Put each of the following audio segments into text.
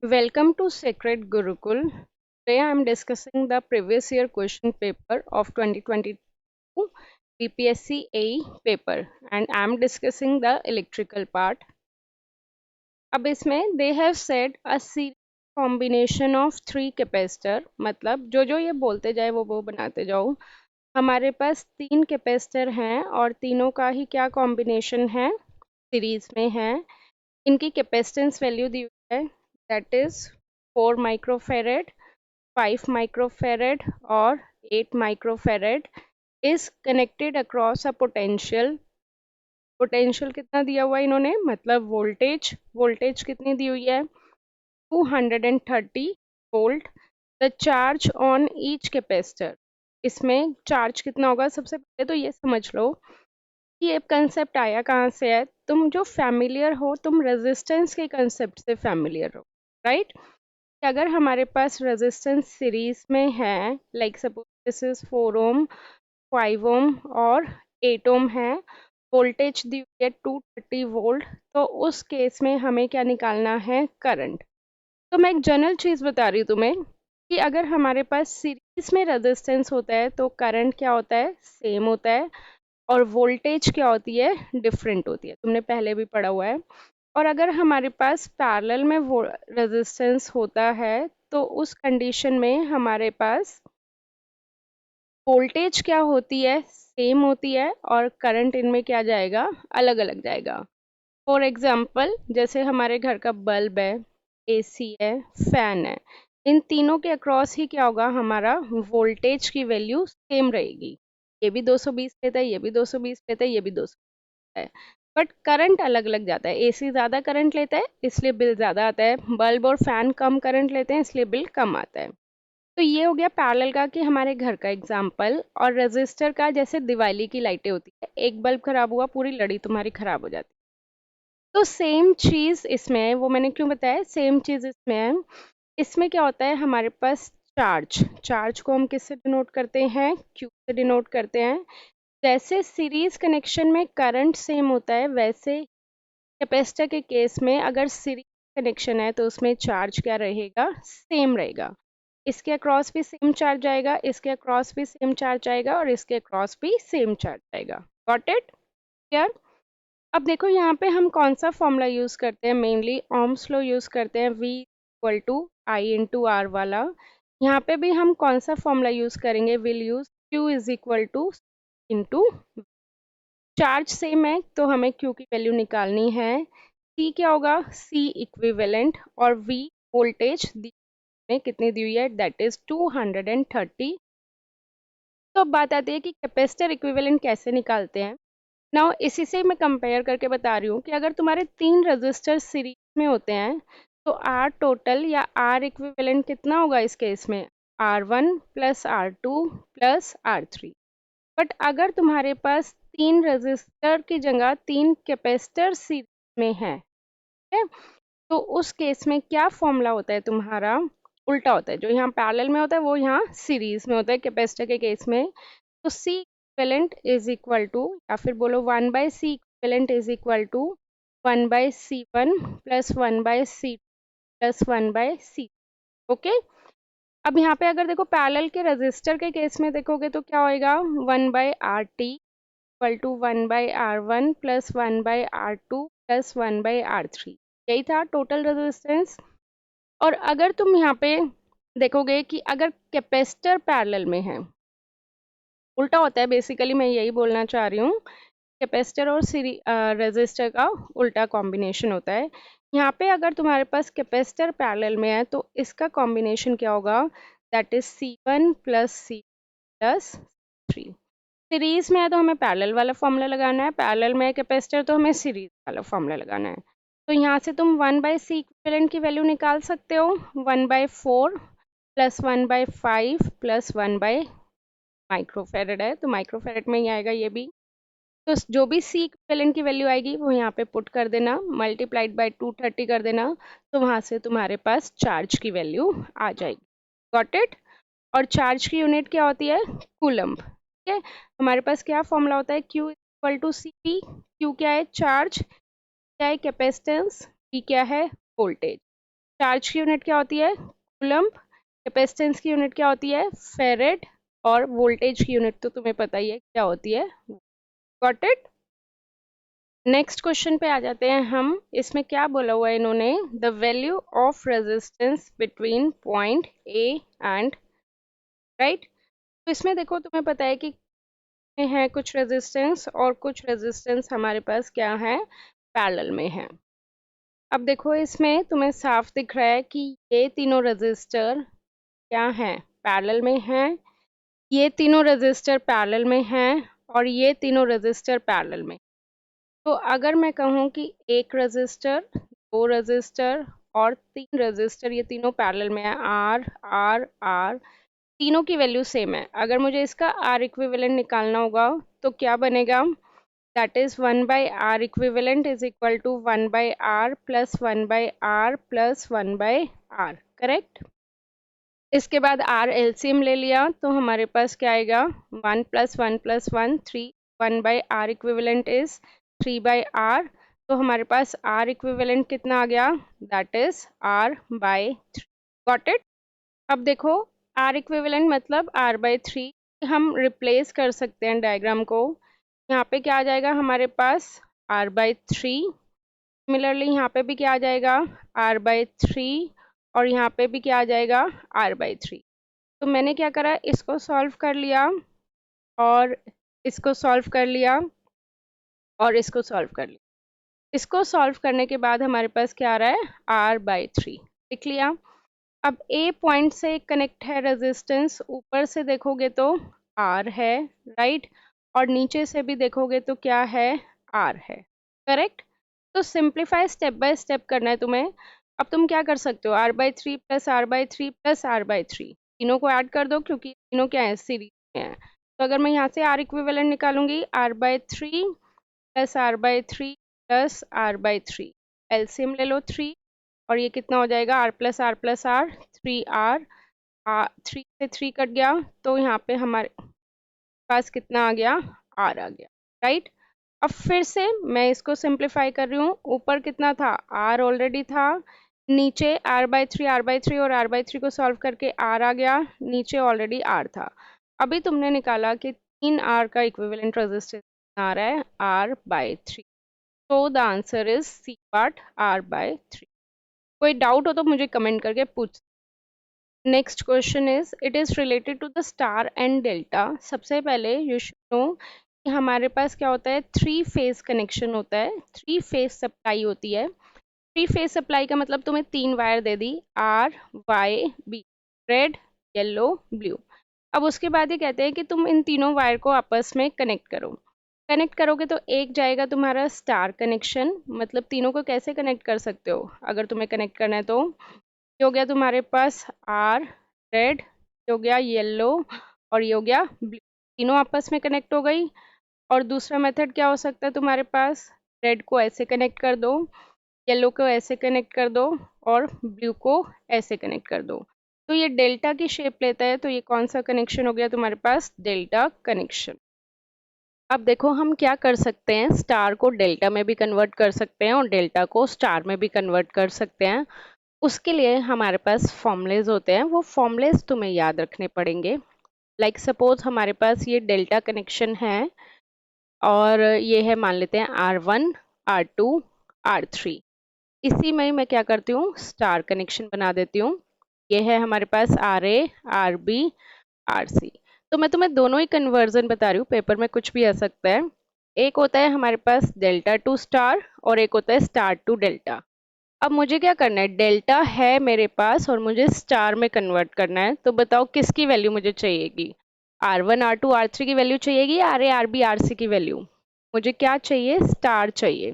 Welcome to Sacred Gurukul. Today I am discussing the previous year question paper of 2022 BPSC AE paper and I am discussing the electrical part. अब इसमें they have said a series combination of three capacitor मतलब जो ये बोलते जाए वो बनाते जाओ। हमारे पास तीन कैपेसिटर हैं और तीनों का ही क्या कॉम्बिनेशन है, सीरीज में है। इनकी कैपेसिटेंस वैल्यू दी हुई है, दैट इज 4 माइक्रोफेरेड, 5 माइक्रोफेरेड और 8 microfarad is connected across a potential. Potential कितना दिया हुआ है इन्होंने, मतलब वोल्टेज, वोल्टेज कितनी दी हुई है 230 volt. The charge on each capacitor, इसमें चार्ज कितना होगा, सबसे पहले तो ये समझ लो कि ये कंसेप्ट आया कहाँ से है। तुम जो फैमिलियर हो, तुम रेजिस्टेंस के कंसेप्ट से फैमिलियर हो, राइट। अगर हमारे पास रेजिस्टेंस सीरीज में है, लाइक सपोज दिस इज 4 ओम, 5 ओम और 8 ओम है, वोल्टेज दी हुई है 230 वोल्ट, तो उस केस में हमें क्या निकालना है, करंट। तो मैं एक जनरल चीज़ बता रही हूँ तुम्हें कि अगर हमारे पास सीरीज में रेजिस्टेंस होता है तो करंट क्या होता है, सेम होता है, और वोल्टेज क्या होती है, डिफरेंट होती है, तुमने पहले भी पढ़ा हुआ है। और अगर हमारे पास पैरेलल में वो रेजिस्टेंस होता है तो उस कंडीशन में हमारे पास वोल्टेज क्या होती है, सेम होती है, और करंट इनमें क्या जाएगा, अलग अलग जाएगा। फॉर एग्जाम्पल जैसे हमारे घर का बल्ब है, एसी है, फैन है, इन तीनों के अक्रॉस ही क्या होगा, हमारा वोल्टेज की वैल्यू सेम रहेगी। ये भी 220 लेता है, ये भी 220 लेता है, ये भी 200 है, बट करंट अलग अलग जाता है। एसी ज़्यादा करंट लेता है इसलिए बिल ज़्यादा आता है, बल्ब और फैन कम करंट लेते हैं इसलिए बिल कम आता है। तो ये हो गया पैरेलल का कि हमारे घर का एग्जाम्पल। और रेजिस्टर का जैसे दिवाली की लाइटें होती है, एक बल्ब खराब हुआ पूरी लड़ी तुम्हारी खराब हो जाती है। तो सेम चीज़ इसमें है, वो मैंने क्यों बताया, सेम चीज़ इसमें है। इसमें क्या होता है, हमारे पास चार्ज, चार्ज को हम किससे डिनोट करते हैं, क्यू से डिनोट करते हैं। जैसे सीरीज कनेक्शन में करंट सेम होता है, वैसे कैपेसिटर के केस में अगर सीरीज कनेक्शन है तो उसमें चार्ज क्या रहेगा, सेम रहेगा। इसके अक्रॉस भी सेम चार्ज आएगा, इसके अक्रॉस भी सेम चार्ज आएगा, और इसके अक्रॉस भी सेम चार्ज आएगा। Got it, clear. अब देखो यहाँ पे हम कौन सा फॉर्मूला यूज करते हैं, मेनली ओम्स लॉ यूज करते हैं, V equal to I into R वाला। यहाँ पे भी हम कौन सा फॉर्मूला यूज करेंगे, will use Q is equal to into, charge same है तो हमें Q की वैल्यू निकालनी है। C क्या होगा, C इक्विवेलेंट, और V वोल्टेज में कितनी दी हुई है, दैट इज 230। तो अब बात आती है कि कैपेसिटर इक्विवेलेंट कैसे निकालते हैं। नाउ इसी से मैं कंपेयर करके बता रही हूँ कि अगर तुम्हारे तीन रजिस्टर सीरीज में होते हैं तो आर टोटल या आर इक्विवेलेंट कितना होगा इस केस में, R1 plus R2 plus R3। But अगर तुम्हारे पास तीन रजिस्टर की जगह तीन कैपेसिटर सीरीज में है, ठीक है, तो उस केस में क्या फॉर्मूला होता है तुम्हारा, उल्टा होता है। जो यहाँ पैरेलल में होता है वो यहाँ सीरीज में होता है कैपेसिटर के केस में। तो C equivalent is equal to, या फिर बोलो 1/C equivalent is equal to 1/C1 plus 1/C plus 1/C। Okay. अब यहाँ पे अगर देखो पैरेलल के रेजिस्टर के केस में देखोगे तो क्या होएगा, 1/RT equal to 1/R1 plus 1/R2 plus 1/R3, यही था टोटल रेजिस्टेंस। और अगर तुम यहाँ पे देखोगे कि अगर कैपेसिटर पैरेलल में है, उल्टा होता है, बेसिकली मैं यही बोलना चाह रही हूँ, कैपेसिटर और रेजिस्टर का उल्टा कॉम्बिनेशन होता है। यहाँ पे अगर तुम्हारे पास कैपेसिटर पैरेलल में है तो इसका कॉम्बिनेशन क्या होगा, that is C1 plus C plus 3। Series में है तो हमें पैरेलल वाला फॉर्मूला लगाना है, पैरेलल में है कैपेसिटर तो हमें सीरीज वाला फॉर्मूला लगाना है। तो यहाँ से तुम 1/C इक्विवेलेंट की वैल्यू निकाल सकते हो, 1/4 प्लस 1/5 प्लस 1/माइक्रोफेरेड है तो माइक्रोफेरेड में ही आएगा ये भी। तो जो भी C इक्विवेलेंट की वैल्यू आएगी वो यहाँ पे पुट कर देना, मल्टीप्लाइड बाय 230 कर देना, तो वहाँ से तुम्हारे पास चार्ज की वैल्यू आ जाएगी। Got it. और चार्ज की यूनिट क्या होती है, कूलम्ब। ठीक है, हमारे पास क्या फॉर्मूला होता है, Q equal to CP। Q क्या है, चार्ज, क्या है कैपेसिटेंस, P क्या है वोल्टेज। चार्ज की यूनिट क्या होती है? कूलम्ब। कैपेसिटेंस की यूनिट क्या होती है? फेरेड। और वोल्टेज की यूनिट तो तुम्हें पता ही है क्या होती है। Got it? नेक्स्ट क्वेश्चन पे आ जाते हैं हम। इसमें क्या बोला हुआ है इन्होंने? The value of resistance between point A and, right. तो इसमें देखो तुम्हें पता है कि है कुछ रेजिस्टेंस और कुछ रेजिस्टेंस हमारे पास क्या है? पैरेलल में है। अब देखो इसमें तुम्हें साफ दिख रहा है कि ये तीनों रेजिस्टर क्या हैं? पैरेलल में हैं। ये तीनों रेजिस्टर पैरेलल में हैं और ये तीनों रेजिस्टर पैरेलल में। तो अगर मैं कहूँ कि एक रेजिस्टर, दो रेजिस्टर और तीन रेजिस्टर, ये तीनों पैरेलल में है, आर आर आर, तीनों की वैल्यू सेम है। अगर मुझे इसका आर इक्विवेलेंट निकालना होगा तो क्या बनेगा? That is 1/r equivalent is equal to 1/r plus 1/r plus 1/r, correct. इसके बाद r एलसीएम ले लिया तो हमारे पास क्या आएगा? 1 plus 1 plus 1 3, 1/r equivalent is 3/r। तो हमारे पास r इक्विवेलेंट कितना आ गया? That is r/3। Got it? अब देखो r इक्विवेलेंट मतलब r/3 हम रिप्लेस कर सकते हैं डायग्राम को। यहाँ पे क्या आ जाएगा हमारे पास? r/3। सिमिलरली यहाँ पे भी क्या आ जाएगा? r/3। और यहाँ पे भी क्या आ जाएगा? r/3। तो मैंने क्या करा, इसको सॉल्व कर लिया और इसको सॉल्व कर लिया और इसको सॉल्व कर लिया। इसको सॉल्व करने के बाद हमारे पास क्या आ रहा है? r/3 लिख लिया। अब ए पॉइंट से कनेक्ट है रेजिस्टेंस, ऊपर से देखोगे तो r है, राइट। और नीचे से भी देखोगे तो क्या है? r है, करेक्ट। तो सिंप्लीफाई स्टेप बाय स्टेप करना है तुम्हें। अब तुम क्या कर सकते हो? r/3 plus r/3 plus r/3, तीनों को ऐड कर दो क्योंकि तीनों क्या है? सीरीज में है। तो अगर मैं यहाँ से r इक्विवेलेंट निकालूंगी, r/3 plus r/3 plus r/3, LCM ले लो 3, और ये कितना हो जाएगा? r plus r plus r, 3r, 3 से 3 कट गया तो यहाँ पे हमारे पास कितना आ गया? r आ गया, राइट। अब फिर से मैं इसको सिंप्लीफाई कर रही हूँ। ऊपर कितना था? r ऑलरेडी था। नीचे r/3 और r/3 को सॉल्व करके r आ गया, नीचे ऑलरेडी r था। अभी तुमने निकाला कि 3r का इक्विवेलेंट रेजिस्टेंस आ रहा है r/3। तो the answer is C part, r/3। कोई डाउट हो तो मुझे कमेंट करके पूछ। Next question is, it is related to the star and delta. सबसे पहले यू शुड नो कि हमारे पास क्या होता है? 3 फेज कनेक्शन होता है, 3 फेज सप्लाई होती है। 3 फेज सप्लाई का मतलब तुम्हें 3 वायर दे दी, R Y B, red yellow blue. अब उसके बाद ये कहते हैं कि तुम इन तीनों वायर को आपस में कनेक्ट करो। कनेक्ट करोगे तो एक जाएगा तुम्हारा स्टार कनेक्शन, मतलब तीनों को कैसे कनेक्ट कर सकते हो अगर तुम्हें कनेक्ट करना है तो? ये हो गया तुम्हारे पास आर रेड, ये हो गया येलो, और ये हो गया ब्लू, तीनों आपस में कनेक्ट हो गई। और दूसरा मेथड क्या हो सकता है तुम्हारे पास? रेड को ऐसे कनेक्ट कर दो, येलो को ऐसे कनेक्ट कर दो और ब्लू को ऐसे कनेक्ट कर दो। तो ये डेल्टा की शेप लेता है। तो ये कौन सा कनेक्शन हो गया तुम्हारे पास? Delta connection. अब देखो हम क्या कर सकते हैं, स्टार को डेल्टा में भी कन्वर्ट कर सकते हैं और डेल्टा को स्टार में भी कन्वर्ट कर सकते हैं। उसके लिए हमारे पास फॉर्मूलेज होते हैं, वो फॉर्मूलेज तुम्हें याद रखने पड़ेंगे। लाइक सपोज हमारे पास ये डेल्टा कनेक्शन है और ये है, मान लेते हैं R1 R2 R3। इसी में मैं क्या करती हूँ? स्टार कनेक्शन बना देती हूँ। ये है हमारे पास RA RB RC। तो मैं तुम्हें दोनों ही कन्वर्जन बता रही हूँ, पेपर में कुछ भी आ सकता है। एक होता है हमारे पास डेल्टा टू स्टार और एक होता है स्टार टू डेल्टा। अब मुझे क्या करना है? डेल्टा है मेरे पास और मुझे स्टार में कन्वर्ट करना है। तो बताओ किसकी वैल्यू मुझे चाहिएगी? R1 R2 R3 की वैल्यू चाहिएगी या RA RB RC की वैल्यू? मुझे क्या चाहिए? स्टार चाहिए।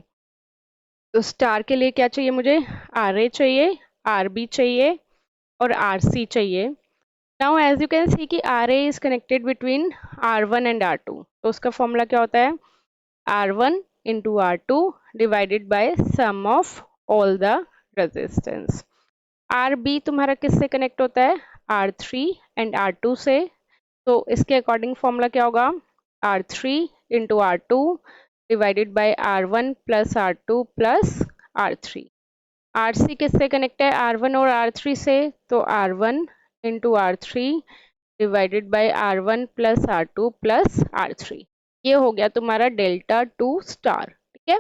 तो स्टार के लिए क्या चाहिए मुझे? RA चाहिए, RB चाहिए और RC चाहिए। Now as you can see कि RA is connected between R1 and R2। तो उसका फॉर्मूला क्या होता है? R1 into R2 divided by sum of all the resistance। RB तुम्हारा किससे कनेक्ट होता है? R3 एंड R2 से। तो इसके अकॉर्डिंग फॉर्मूला क्या होगा? R3 into R2 divided by R1 plus R2 plus R3। RC किससे कनेक्ट है, R1 और R3 से, तो R1 into R3 divided by R1 plus R2 plus R3। ये हो गया तुम्हारा डेल्टा टू स्टार। ठीक है,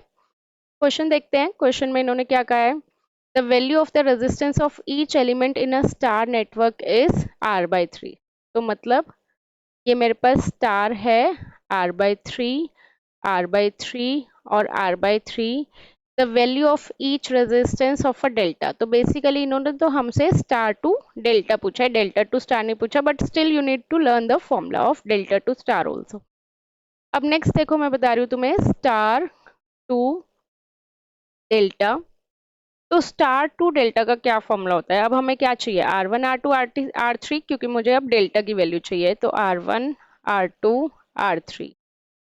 क्वेश्चन देखते हैं। क्वेश्चन में इन्होंने क्या कहा है, the value of the resistance of each element in a star network is R/3। तो मतलब ये मेरे पास स्टार है, R/3, R/3 और R/3। The value of each resistance of a delta, तो बेसिकली इन्होंने तो हमसे स्टार टू डेल्टा पूछा है, डेल्टा टू स्टार नहीं पूछा, but still you need to learn the formula of delta to star also. अब नेक्स्ट देखो, मैं बता रही हूँ तुम्हें स्टार टू डेल्टा। तो स्टार टू डेल्टा का क्या फॉर्मूला होता है, अब हमें क्या चाहिए, R1 R2 R3, क्योंकि मुझे अब डेल्टा की वैल्यू चाहिए, तो R1 R2 R3।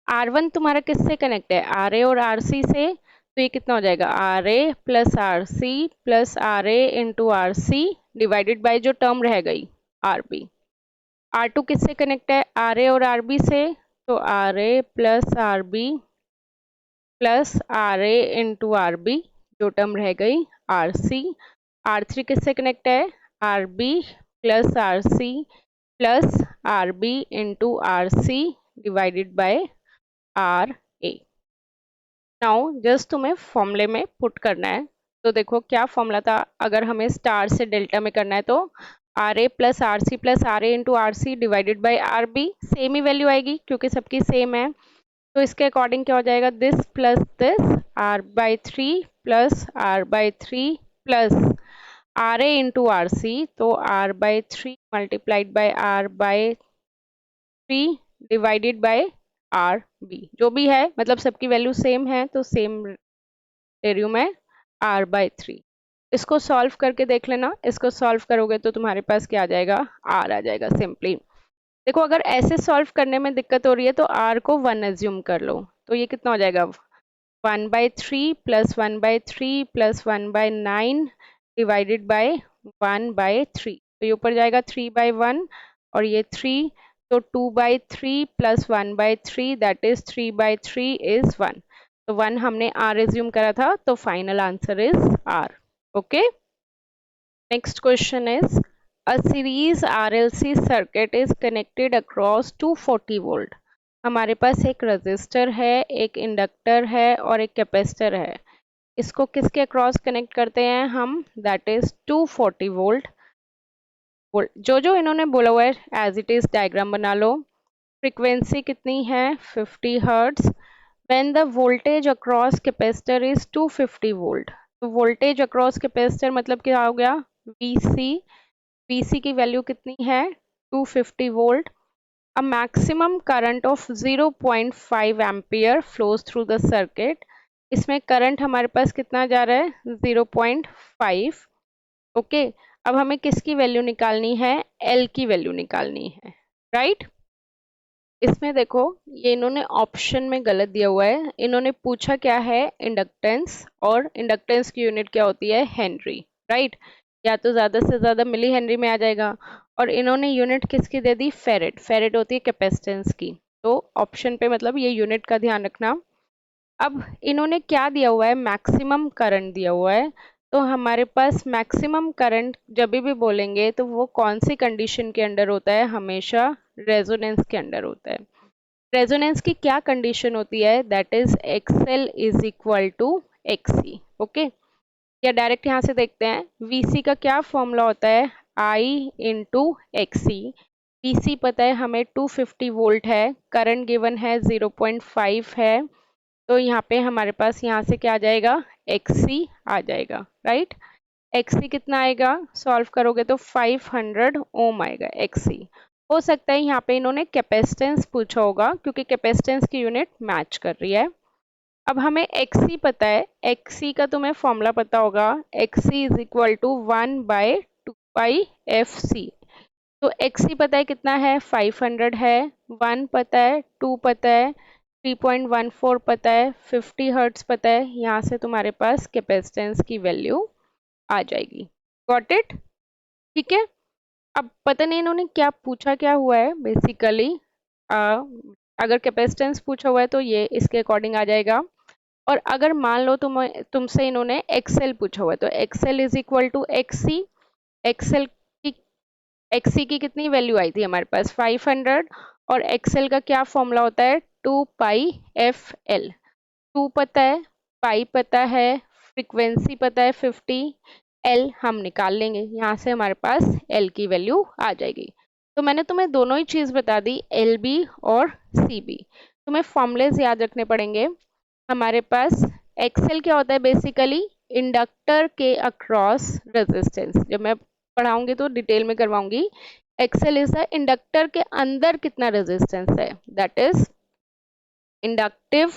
R1 तुम्हारा किससे कनेक्ट है, RA और RC से, तो ये कितना हो जाएगा, RA plus RC plus RA into RC divided by जो टर्म रह गई RB। R2 किससे कनेक्ट है, RA और RB से, तो RA plus RB plus RA into RB, जो टर्म रह गई RC। R3 किससे कनेक्ट है, RB plus RC plus RB into RC divided by RA। Now just तुम्हें फॉर्मूले में पुट करना है। तो देखो क्या फॉर्मूला था, अगर हमें स्टार से डेल्टा में करना है तो RA plus RC plus RA into RC divided by RB, same he value आएगी क्योंकि सबकी सेम है। तो इसके अकॉर्डिंग क्या हो जाएगा, this plus this, R/3 plus R/3 plus RA into RC, तो R/3 multiplied by R/3 divided by RB, जो भी है, मतलब सबकी वैल्यू सेम है तो सेम ले रही हूँ मैं, R/3। इसको सॉल्व करके देख लेना, इसको सॉल्व करोगे तो तुम्हारे पास क्या आ जाएगा, R आ जाएगा सिंपली। देखो अगर ऐसे सॉल्व करने में दिक्कत हो रही है तो R को 1 एज्यूम कर लो, तो ये कितना हो जाएगा, 1/3 प्लस 1/3 प्लस 1/9 डिवाइडेड बाय 1/3, तो ये ऊपर जाएगा 3/1 और ये 3, तो 2/3 प्लस 1/3 दैट इज 3/3 इज 1, तो 1 हमने R एज्यूम करा था, तो final answer is R। Okay, next question is a series RLC circuit is connected across 240 volt. हमारे पास एक रजिस्टर है, एक इंडक्टर है और एक कैपेसिटर है। इसको किसके अक्रॉस कनेक्ट करते हैं हम, दैट इज 240 वोल्ट। जो जो इन्होंने बोला हुआ है एज इट इज डायग्राम बना लो। फ्रीक्वेंसी कितनी है, 50 hertz. When the voltage across capacitor is 250 volt, तो वोल्टेज अक्रॉस कैपेसिटर मतलब क्या हो गया, VC। VC की वैल्यू कितनी है, 250 volt. A maximum current of 0.5 ampere flows through the circuit. इसमें करंट हमारे पास कितना जा रहा है, 0.5। ओके, अब हमें किसकी वैल्यू निकालनी है, L की वैल्यू निकालनी है, राइट। इसमें देखो ये इन्होंने ऑप्शन में गलत दिया हुआ है, इन्होंने पूछा क्या है, इंडक्टेंस, और इंडक्टेंस की यूनिट क्या होती है, हेनरी, राइट। या तो ज़्यादा से ज़्यादा मिली हेनरी में आ जाएगा, और इन्होंने यूनिट किसकी दे दी, फेरेड। फेरेड होती है कैपेसिटेंस की, तो ऑप्शन पे मतलब ये यूनिट का ध्यान रखना। अब इन्होंने क्या दिया हुआ है, मैक्सिमम करंट दिया हुआ है। तो हमारे पास मैक्सिमम करंट जब भी बोलेंगे तो वो कौन सी कंडीशन के अंडर होता है, हमेशा रेजोनेंस के अंडर होता है। रेजोनेंस की क्या कंडीशन होती है, that is XL is equal to XC। Okay, या डायरेक्ट यहाँ से देखते हैं, VC का क्या फॉर्मूला होता है, I इंटू XC। VC पता है हमें 250 वोल्ट है, करंट गिवन है 0.5 है, तो यहाँ पे हमारे पास यहाँ से क्या आ जाएगा, XC आ जाएगा, राइट। XC कितना आएगा, सॉल्व करोगे तो 500 ओम आएगा XC। हो सकता है यहाँ पे इन्होंने कैपेसिटेंस पूछा होगा क्योंकि कैपेसिटेंस की यूनिट मैच कर रही है। अब हमें XC पता है, XC का तुम्हें फॉर्मूला पता होगा, XC is equal to 1/2πfc। तो XC पता है कितना है, 500 है, 1 पता है, 2 पता है, 3.14 पता है, 50 हर्ट्ज पता है, यहाँ से तुम्हारे पास कैपेसिटेंस की वैल्यू आ जाएगी। गॉट इट, ठीक है। अब पता नहीं इन्होंने क्या पूछा, क्या हुआ है बेसिकली, अगर कैपेसिटेंस पूछा हुआ है तो ये इसके अकॉर्डिंग आ जाएगा। और अगर मान लो तुमसे इन्होंने एक्सएल पूछा हुआ है, तो XL is equal to XC. XL की एक्सी की कितनी वैल्यू आई थी हमारे पास 500, और एक्सएल का क्या फॉर्मूला होता है 2 पाई एफ एल। 2 पता है, पाई पता है, फ्रीक्वेंसी पता है 50, एल हम निकाल लेंगे, यहाँ से हमारे पास एल की वैल्यू आ जाएगी। तो मैंने तुम्हें दोनों ही चीज बता दी, एल बी और सी बी। तुम्हें फॉर्मूलेज याद रखने पड़ेंगे। हमारे पास एक्सेल क्या होता है, बेसिकली इंडक्टर के अक्रॉस रेजिस्टेंस। जब मैं पढ़ाऊंगी तो डिटेल में करवाऊंगी। एक्सेल इज द इंडक्टर के अंदर कितना रेजिस्टेंस है, दैट इज इंडक्टिव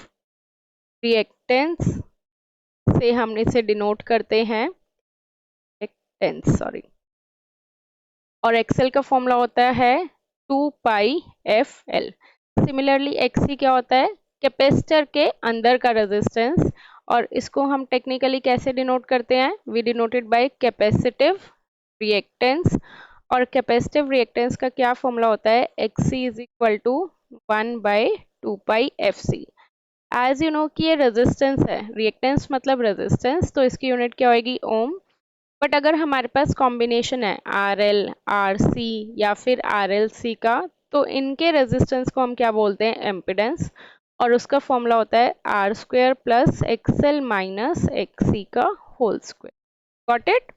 रिएक्टेंस से हम इसे डिनोट करते हैं, रिएक्टेंस सॉरी। और एक्सेल का फॉर्मूला होता है 2 पाई एफ एल। सिमिलरली एक्सी क्या होता है, कैपेसिटर के अंदर का रेजिस्टेंस, और इसको हम टेक्निकली कैसे डिनोट करते हैं, we denoted by capacitive reactance. और कैपेसिटिव रिएक्टेंस का क्या फॉर्मूला होता है, XC is equal to 1/2 pi F C. As you know कि ये रेजिस्टेंस है, रिएक्टेंस मतलब रेजिस्टेंस, तो इसकी यूनिट क्या होगी, ओम। बट अगर हमारे पास कॉम्बिनेशन है आर एल आर सी या फिर आर एल सी का, तो इनके रेजिस्टेंस को हम क्या बोलते हैं, एम्पिडेंस। और उसका फॉर्मूला होता है R square plus XL minus XC का whole square. Got it.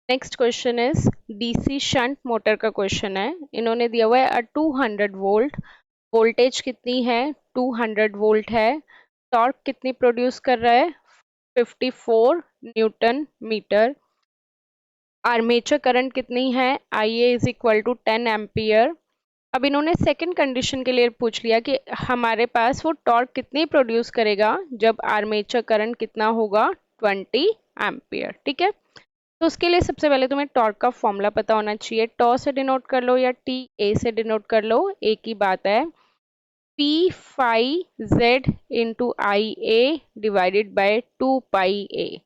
Next question is DC shunt motor का क्वेश्चन है। इन्होंने दिया हुआ है 200 वोल्ट, वोल्टेज कितनी है 200 वोल्ट है, टॉर्क कितनी प्रोड्यूस कर रहा है 54 न्यूटन मीटर, आर्मेचर करंट कितनी है आई ए इज इक्वल टू 10 एम्पियर। अब इन्होंने सेकंड कंडीशन के लिए पूछ लिया कि हमारे पास वो टॉर्क कितनी प्रोड्यूस करेगा जब आर्मेचर करंट कितना होगा 20 एम्पियर। ठीक है, तो उसके लिए सबसे पहले तुम्हें टॉर्क का फॉर्मूला पता होना चाहिए। टॉ से डिनोट कर लो या टी ए से डिनोट कर लो, एक ही बात है। P phi Z into I A divided by 2 pi A.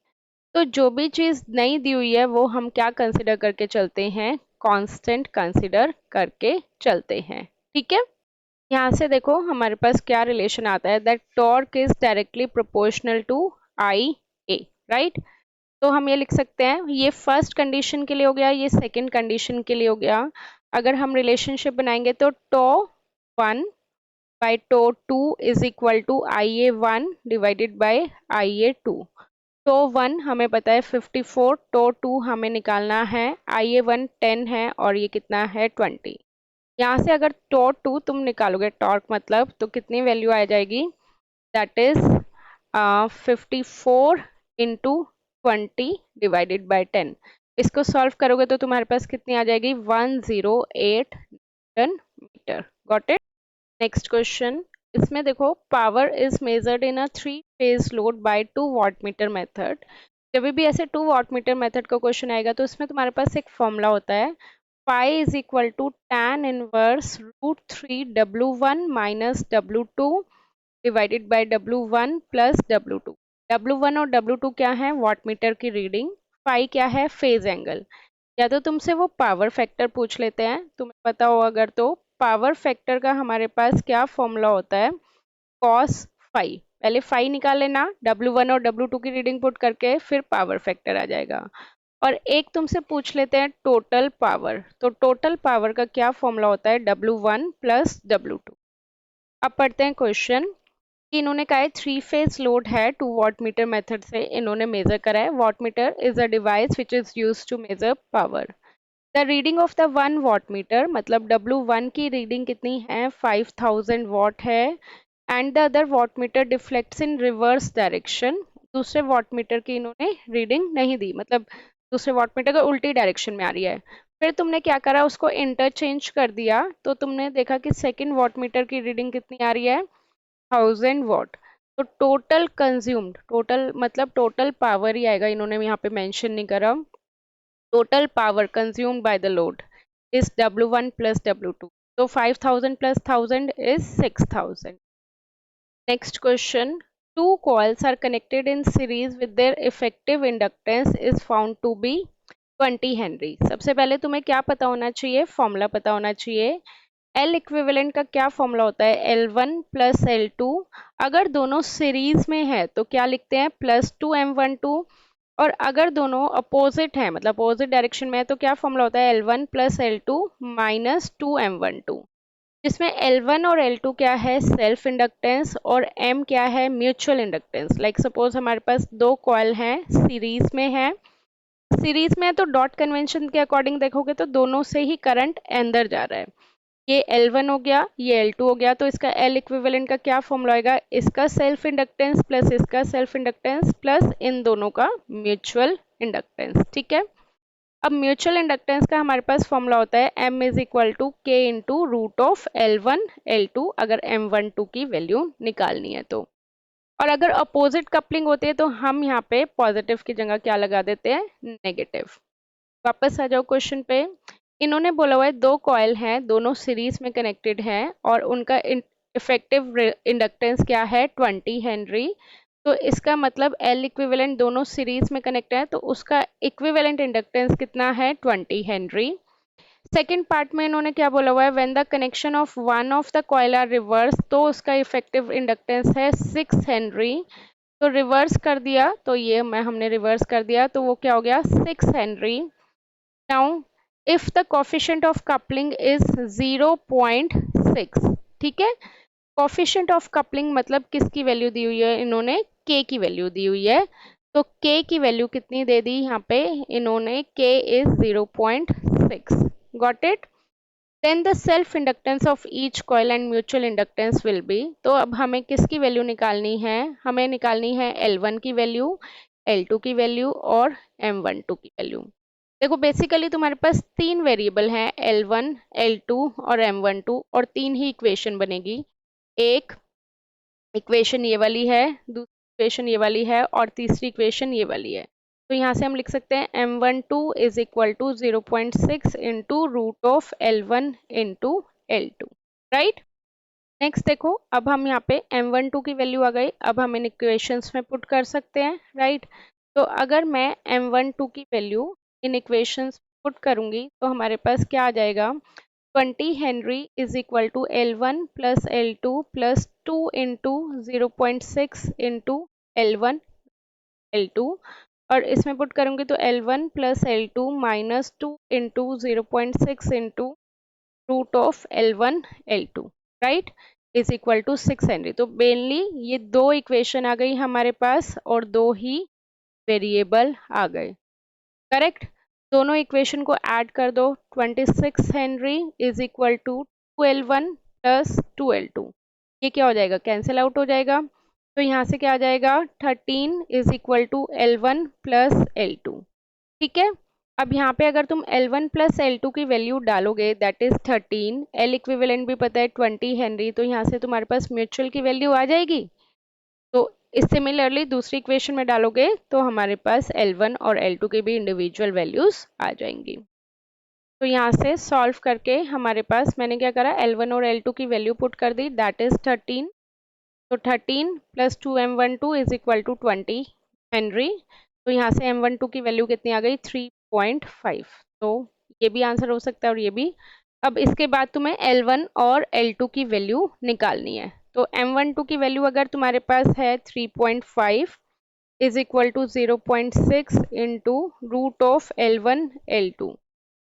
तो जो भी चीज नहीं दी हुई है वो हम क्या कंसिडर करके चलते हैं, कांस्टेंट कंसिडर करके चलते हैं। ठीक है, यहाँ से देखो हमारे पास क्या रिलेशन आता है, that torque is directly proportional to I A, right. तो हम ये लिख सकते हैं, ये फर्स्ट कंडीशन के लिए हो गया, ये सेकंड कंडीशन के लिए हो गया। अगर हम रिलेशनशिप बनाएंगे तो tau tau 2 is equal to I A 1 divided by I A 2। Tau 1 हमें पता है 54, टो 2 हमें निकालना है, आई ए 1 10 है और ये कितना है 20। यहाँ से अगर टो 2 तुम निकालोगे टॉर्क मतलब, तो कितनी वैल्यू आ जाएगी, that is 54 into 20 divided by 10। इसको सॉल्व करोगे तो तुम्हारे पास कितनी आ जाएगी 108 newton metre. Got it. Next question, इसमें देखो power is measured in a 3 phase load by 2 wattmeter method. जब भी ऐसे 2 वाटमीटर मेथड का क्वेश्चन आएगा तो इसमें तुम्हारे पास एक फॉर्मूला होता है, phi is equal to tan inverse √3 W1 minus W2 divided by W1 plus W2। W1 और W2 क्या है, वाटमीटर की रीडिंग। फाई क्या है, फेज एंगल। या तो तुमसे वो पावर फैक्टर पूछ लेते हैं, तुम्हें पता हो अगर, तो पावर फैक्टर का हमारे पास क्या फॉर्मूला होता है, कॉस फाई। पहले फाई निकाल लेना, W1 और W2 की रीडिंग पुट करके फिर पावर फैक्टर आ जाएगा। और एक तुमसे पूछ लेते हैं टोटल पावर, तो टोटल पावर का क्या फॉर्मूला होता है, W1 प्लस W2। अब पढ़ते हैं क्वेश्चन कि इन्होंने कहा है 3 फेज लोड है, 2 वाटमीटर मेथड से इन्होंने मेजर करा है। Wattmeter is a device which is use to measure power. The reading of the 1 wattmeter, मतलब W1 की रीडिंग कितनी है 5000 वाट है, and the other wattmeter deflects in reverse direction. दूसरे वाटमीटर की इन्होंने रीडिंग नहीं दी, मतलब दूसरे वाटमीटर का उल्टी डायरेक्शन में आ रही है। फिर तुमने क्या करा, उसको इंटरचेंज कर दिया, तो तुमने देखा कि सेकेंड वाटमीटर की रीडिंग कितनी आ रही है 1000 वाट। तो टोटल कंज्यूम्ड, टोटल मतलब टोटल पावर ही आएगा, इन्होंने यहाँ पे मेंशन नहीं करा। Total power consumed by the load is W1 plus W2। तो 5000 plus 1000 is 6000। Next question, two coils are connected in series with their effective inductance is found to be 20 Henry. सबसे पहले तुम्हें क्या पता होना चाहिए, फॉर्मूला पता होना चाहिए, एल इक्विवेलेंट का क्या फॉर्मूला होता है, L1 प्लस L2। अगर दोनों सीरीज में है तो क्या लिखते हैं, +2m12। और अगर दोनों अपोजिट है, मतलब अपोजिट डायरेक्शन में है, तो क्या फॉर्मूला होता है, L1 plus L2 minus 2m12। जिसमें L1 और L2 क्या है, सेल्फ इंडक्टेंस, और M क्या है, म्यूचुअल इंडक्टेंस। लाइक सपोज हमारे पास दो कॉइल हैं, सीरीज में है। सीरीज में है तो डॉट कन्वेंशन के अकॉर्डिंग देखोगे तो दोनों से ही करंट अंदर जा रहा है। ये L1 हो गया, ये L2 हो गया, तो इसका L इक्विवेलेंट का क्या फॉर्मूला आएगा, इसका सेल्फ इंडक्टेंस प्लस इसका सेल्फ इंडक्टेंस प्लस इन दोनों का म्यूचुअल इंडक्टेंस। ठीक है। अब म्यूचुअल इंडक्टेंस का हमारे पास फॉर्मूला होता है M is equal to K into root of L1 L2, अगर M12 की वैल्यू निकालनी है तो। और अगर अपोजिट कपलिंग होती है तो हम यहाँ पे पॉजिटिव की जगह क्या लगा देते हैं, नेगेटिव। वापस आ जाओ क्वेश्चन पे। इन्होंने बोला हुआ है दो कॉइल हैं, दोनों सीरीज में कनेक्टेड हैं, और उनका इफेक्टिव इंडक्टेंस क्या है, 20 हेनरी। तो इसका मतलब L इक्विवेलेंट दोनों सीरीज में कनेक्ट है, तो उसका इक्विवेलेंट इंडक्टेंस कितना है, 20 हेनरी। सेकेंड पार्ट में इन्होंने क्या बोला हुआ है, when the connection of one of the coil are reverse, तो उसका इफेक्टिव इंडक्टेंस है 6 हेनरी। तो रिवर्स कर दिया, तो ये हमने रिवर्स कर दिया, तो वो क्या हो गया, 6 Henry. Now if the coefficient of coupling is 0.6, ठीक है। कोफिशिएंट ऑफ कपलिंग मतलब किसकी वैल्यू दी हुई है, इन्होंने k की वैल्यू दी हुई है। तो k की वैल्यू कितनी दे दी यहाँ पे इन्होंने, k is 0.6। Got it. Then the self inductance of each coil and mutual inductance will be. तो अब हमें किसकी वैल्यू निकालनी है, हमें निकालनी है L1 की वैल्यू, L2 की वैल्यू और M12 की वैल्यू। देखो बेसिकली तुम्हारे पास तीन वेरिएबल हैं, L1 L2 और M12, और तीन ही इक्वेशन बनेगी। एक इक्वेशन ये वाली है, दूसरी इक्वेशन ये वाली है, और तीसरी इक्वेशन ये वाली है। तो यहाँ से हम लिख सकते हैं M12 is equal to 0.6 into root of L1 into L2, right. Next देखो, अब हम यहाँ पे M12 की वैल्यू आ गई, अब हम इन इक्वेशंस में पुट कर सकते हैं, राइट। तो अगर मैं M12 की वैल्यू इन इक्वेशंस पुट करूंगी तो हमारे पास क्या आ जाएगा, 20 henry is equal to L1 plus L2 plus 2 into 0.6 into L1 L2, और इसमें पुट करूंगी तो L1 plus L2 minus 2 into 0.6 into root of L1 L2, right, is equal to 6 henry. तो मेनली ये दो इक्वेशन आ गई हमारे पास और दो ही वेरिएबल आ गए, करेक्ट। दोनों इक्वेशन को ऐड कर दो, 26 henry is equal to 2L1 plus 2L2, ये क्या हो जाएगा, कैंसिल आउट हो जाएगा। तो यहाँ से क्या आ जाएगा, 13 is equal to L1 plus L2, ठीक है। अब यहाँ पे अगर तुम L1 प्लस L2 की वैल्यू डालोगे दैट इज 13, L इक्विवेलेंट भी पता है 20 हेनरी, तो यहाँ से तुम्हारे पास म्यूचुअल की वैल्यू आ जाएगी। तो इस सिमिलरली दूसरी इक्वेशन में डालोगे तो हमारे पास L1 और L2 की भी इंडिविजुअल वैल्यूज आ जाएंगी। तो यहाँ से सॉल्व करके हमारे पास मैंने क्या करा, L1 और L2 की वैल्यू पुट कर दी, दैट इज 13। तो 13 plus 2M12 is equal to 20 henry. तो यहाँ से M12 की वैल्यू कितनी आ गई, 3.5। तो ये भी आंसर हो सकता है और ये भी। अब इसके बाद तुम्हें L1 और L2 की वैल्यू निकालनी है। तो M12 की वैल्यू अगर तुम्हारे पास है 3.5 is equal to 0.6 into root of L1 L2,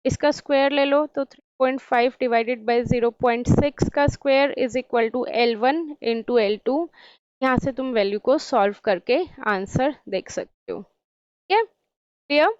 इसका स्क्वायर ले लो तो 3.5 डिवाइडेड बाई 0.6 का square is equal to L1 into L2। यहाँ से तुम वैल्यू को सॉल्व करके आंसर देख सकते हो, ठीक है, क्लियर।